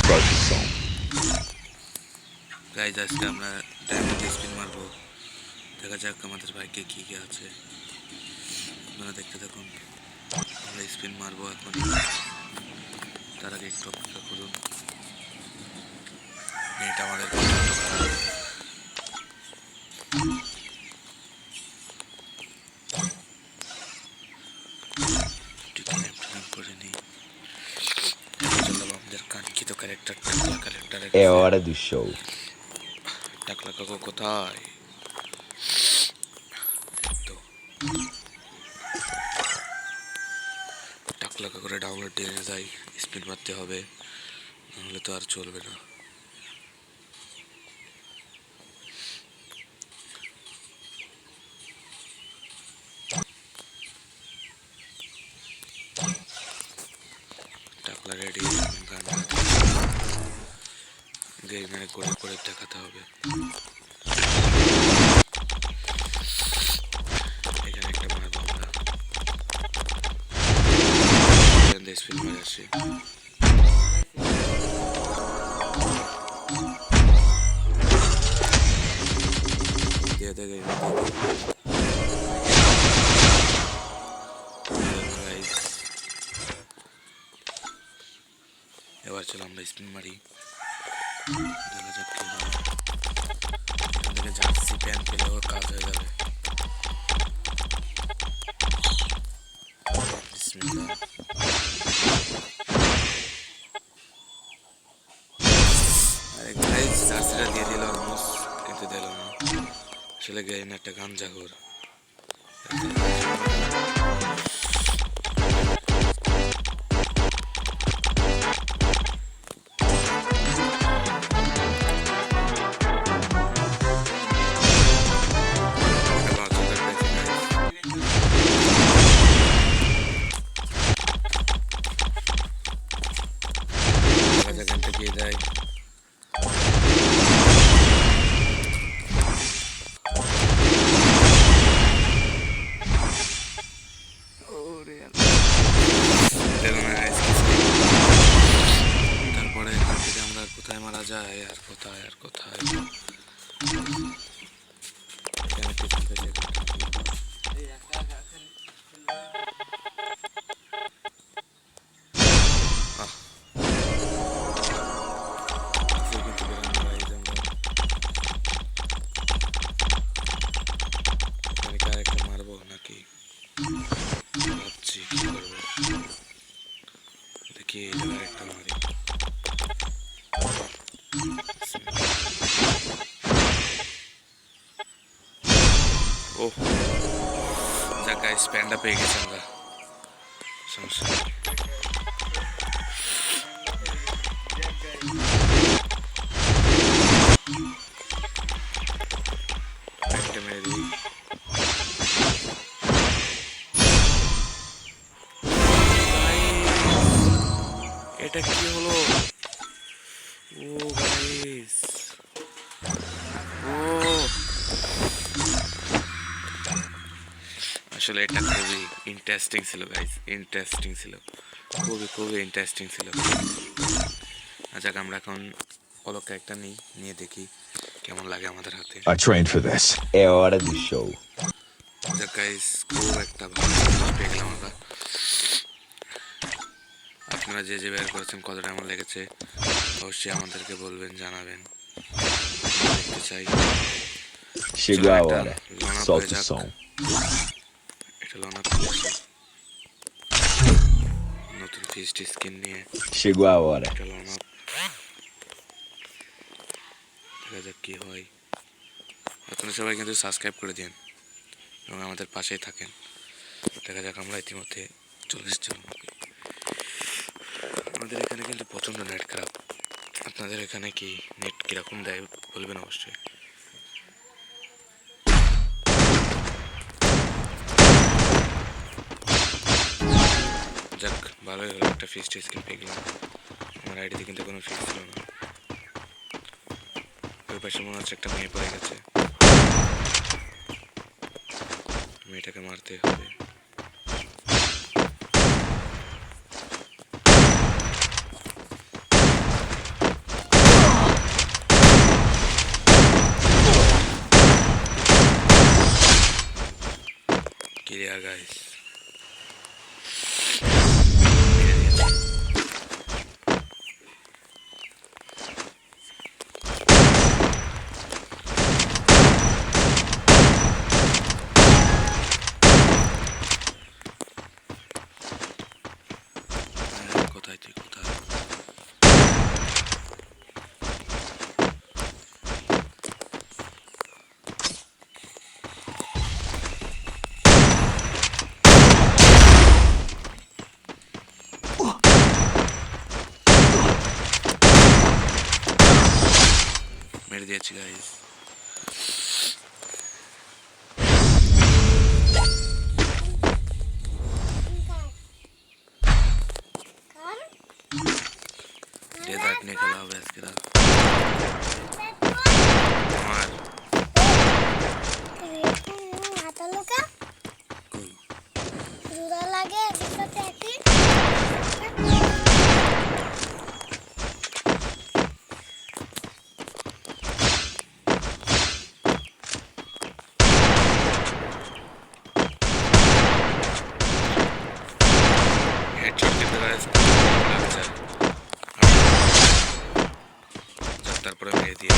Start the song. Guys আজকে আমরা diamond spin মারবো, দেখা যাক আমাদের ভাগ্যে কী কী আছে। আপনারা দেখতে থাকুন, আমরা স্পিন মারবো এখন। তার আগে একটু অপেক্ষা করুন, এটা আমাদের পছন্দ খারাপ। করে নিই, চললাম আমাদের কাঙ্ক্ষিত ক্যারেক্টার টাকলা ক্যারেক্টারের È ora do show. টাকলা কাকু কোথায়? তো টাকলা কাকুরে ডাউনলোড দিয়ে যাই, স্পিন মারতে হবে, নাহলে তো আর চলবে না। টাকলা রেডি, গান গেমে করে করে দেখাতে হবে। এখানে একটা মারবো আমরা, স্পিন মারে আসি। এবার চলো আমরা স্পিন মারি, দেখা যাক কি হয়। এখান থেকে জার্সি প্যান্ট পেলেও কাজ হয়ে যাবে। আরে গাইস, জার্সিটা দিয়ে দিল অলমোস্ট, কিন্তু দিল না। আসলে গেম একটা গাঞ্জাখোর। যায় তারপরে এখান থেকে আমরা কোথায় মারা যায়, আর কোথায় আর কোথায়। আরেকটা মারবো নাকি ভাবছি কি করবো, দেখি আরেকটা মারি। ও যাক গাইস, প্যান্ডা পেয়ে গেছি আমরা, সমস্যা নেই। একটা মেরে দিই। এটা কি হলো? ও গাইস, ও আসলে এটা খুবই ইন্টারেস্টিং ছিল গাইস, ইন্টারেস্টিং ছিল, খুবই খুবই ইন্টারেস্টিং ছিল। আচ্ছা, আমরা এখন অলো ক্যারেক্টার নিয়ে দেখি কেমন লাগে আমাদের হাতে। I trained for this. È ora do show. আচ্ছা গাইস, খুব একটা ভালো জিনিস পেয়ে গেলাম আমরা। আপনারা যে যে বের করেছেন কতটা আমার লেগেছে অবশ্যই আমাদেরকে বলবেন, জানাবেন, দেখতে চাই। Chegou a hora. Solta o som. এটা লোনা নতুন ফিস্ট স্কিন নিয়ে Chegou a hora. এটা লোনা, দেখা যাক কি হয়। আপনারা সবাই কিন্তু সাবস্ক্রাইব করে দিন এবং আমাদের পাশেই থাকেন। দেখা যাক, আমরা ইতিমধ্যে চলে এসেছি। আমাদের এখানে কিন্তু প্রচণ্ড নেট খারাপ। আপনাদের এখানে কি নেট কীরকম দেয় বলবেন অবশ্যই। যাক, ভালোই হলো, একটা ফিস্ট স্কিন পেয়ে গেলাম। আমার আইডিতে কিন্তু কোনো ফিক্স ছিল না। ওই পাশে মনে হচ্ছে একটা মেয়ে পড়ে গেছে, মেয়েটাকে মারতে হবে। গিয়া গাইস। কোথায় তুই কোথায়? মেরে দিয়েছি গাইস। डेजर्ट नहीं खेला हुआ इसके साथ हमार कोई हेडशॉट की तरह इसको लग जाए जब तारপরে মেরে দিয়ে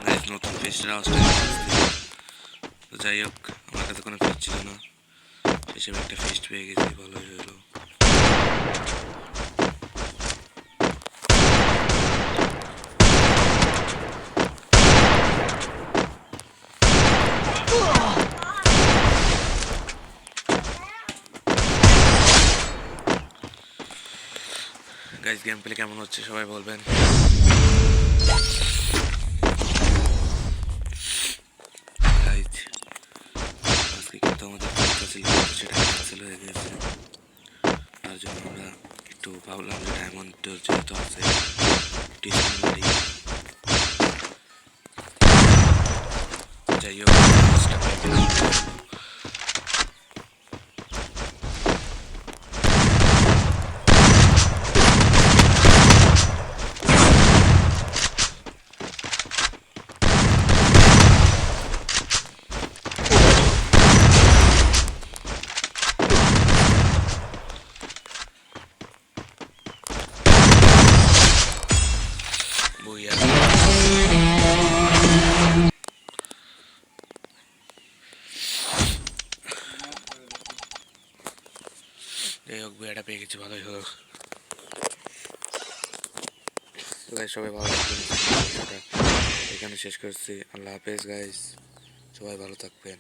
গাইস নতুন ফিশরা অস্ট্রেলিয়া তো যাই হোক আমার কাছে কোনো ফিশ ছিল না সেসব একটা ফিস্ট পেয়ে গেছি ভালোই হলো গাইস গেম প্লে কেমন হচ্ছে সবাই বলবেন গাইস আজকে কিন্তু আমাদের পরীক্ষা ছিল সেটা ক্যান্সেল হয়ে গেছে তার জন্য আমরা একটু ভাবলাম যে ডায়মন্ড যেহেতু আছে টিউশন মারি যাই হোক যাই হোক বিয়াটা পেয়ে গেছি ভালোই হলো গাইস সবাই ভালো থাকবেন এখানে শেষ করছি আল্লাহ হাফেজ গাইস সবাই ভালো থাকবেন